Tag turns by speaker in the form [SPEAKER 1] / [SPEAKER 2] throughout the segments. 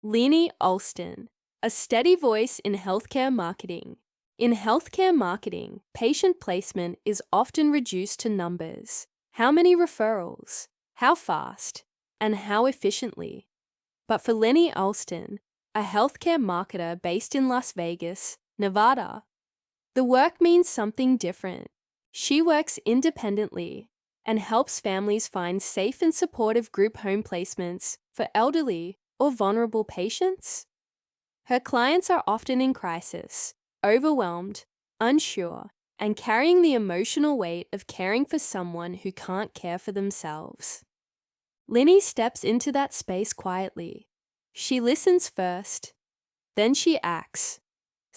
[SPEAKER 1] Leni Alston, a steady voice in healthcare marketing. In healthcare marketing, patient placement is often reduced to numbers. How many referrals, how fast, and how efficiently. But for Leni Alston, a healthcare marketer based in Las Vegas, Nevada, the work means something different. She works independently and helps families find safe and supportive group home placements for elderly or vulnerable patients. Her clients are often in crisis, overwhelmed, unsure, and carrying the emotional weight of caring for someone who can't care for themselves. Leni steps into that space quietly. She listens first, then she acts.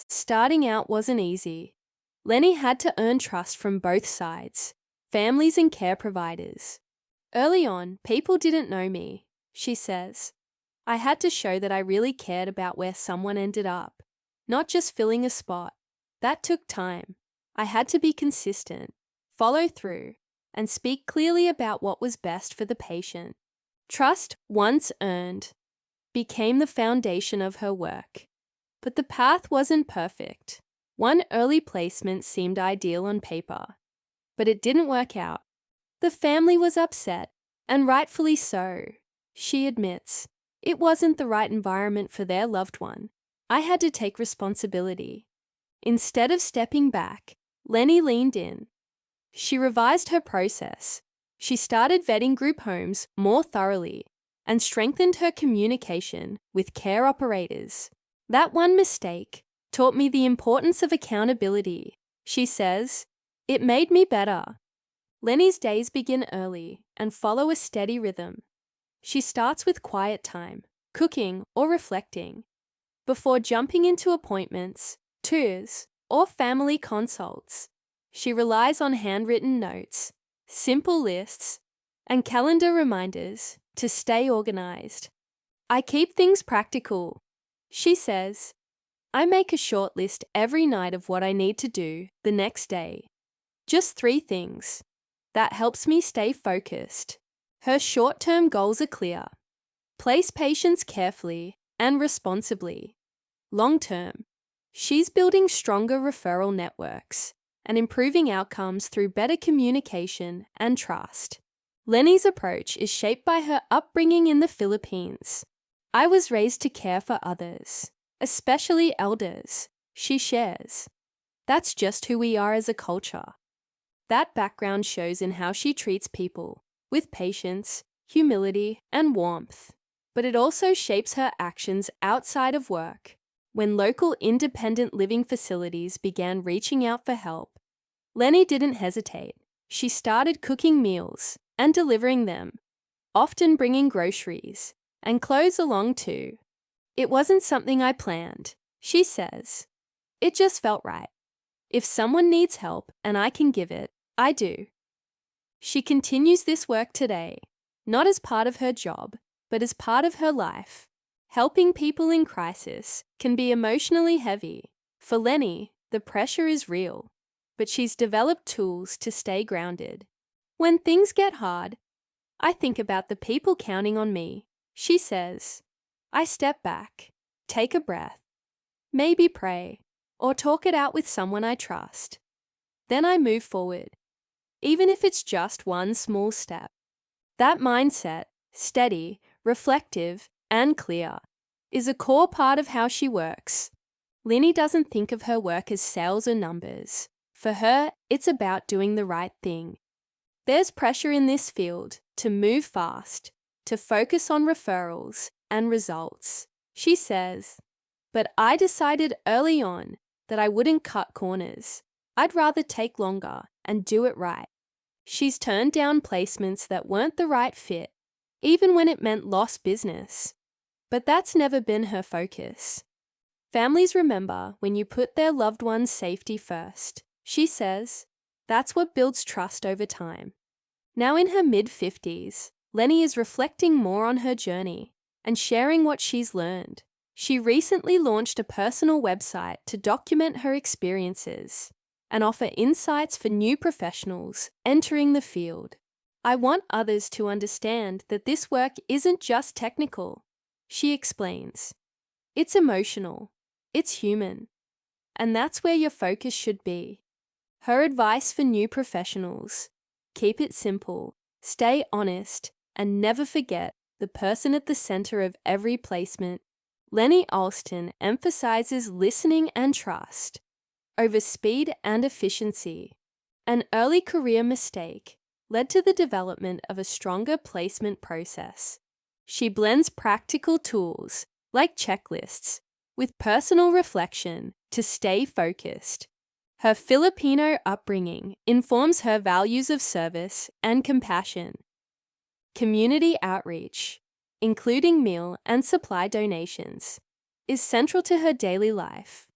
[SPEAKER 1] Starting out wasn't easy. Leni had to earn trust from both sides, families and care providers. Early on, people didn't know me, she says. I had to show that I really cared about where someone ended up, not just filling a spot. That took time. I had to be consistent, follow through, and speak clearly about what was best for the patient. Trust, once earned, became the foundation of her work. But the path wasn't perfect. One early placement seemed ideal on paper, but it didn't work out. The family was upset, and rightfully so. She admits, it wasn't the right environment for their loved one. I had to take responsibility. Instead of stepping back, Leni leaned in. She revised her process. She started vetting group homes more thoroughly and strengthened her communication with care operators. That one mistake taught me the importance of accountability. She says, it made me better. Leni's days begin early and follow a steady rhythm. She starts with quiet time, cooking or reflecting, before jumping into appointments, tours, or family consults. She relies on handwritten notes, simple lists, and calendar reminders to stay organized. I keep things practical. She says, I make a short list every night of what I need to do the next day. Just 3 things. That helps me stay focused. Her short-term goals are clear. Place patients carefully and responsibly. Long-term, she's building stronger referral networks and improving outcomes through better communication and trust. Leni's approach is shaped by her upbringing in the Philippines. I was raised to care for others, especially elders, she shares. That's just who we are as a culture. That background shows in how she treats people, with patience, humility, and warmth. But it also shapes her actions outside of work. When local independent living facilities began reaching out for help, Leni didn't hesitate. She started cooking meals and delivering them, often bringing groceries and clothes along too. It wasn't something I planned, she says. It just felt right. If someone needs help and I can give it, I do. She continues this work today, not as part of her job, but as part of her life. Helping people in crisis can be emotionally heavy. For Leni, the pressure is real, but she's developed tools to stay grounded. When things get hard, I think about the people counting on me. She says, I step back, take a breath, maybe pray, or talk it out with someone I trust. Then I move forward, even if it's just one small step. That mindset, steady, reflective, and clear, is a core part of how she works. Leni doesn't think of her work as sales or numbers. For her, it's about doing the right thing. There's pressure in this field to move fast, to focus on referrals and results. She says, but I decided early on that I wouldn't cut corners. I'd rather take longer and do it right. She's turned down placements that weren't the right fit, even when it meant lost business. But that's never been her focus. Families remember when you put their loved one's safety first. She says, that's what builds trust over time. Now in her mid-50s, Leni is reflecting more on her journey and sharing what she's learned. She recently launched a personal website to document her experiences and offer insights for new professionals entering the field. I want others to understand that this work isn't just technical. She explains, "It's emotional. It's human. And that's where your focus should be." Her advice for new professionals: keep it simple, stay honest, and never forget the person at the center of every placement. Leni Alston emphasizes listening and trust over speed and efficiency. An early career mistake led to the development of a stronger placement process. She blends practical tools, like checklists, with personal reflection to stay focused. Her Filipino upbringing informs her values of service and compassion. Community outreach, including meal and supply donations, is central to her daily life.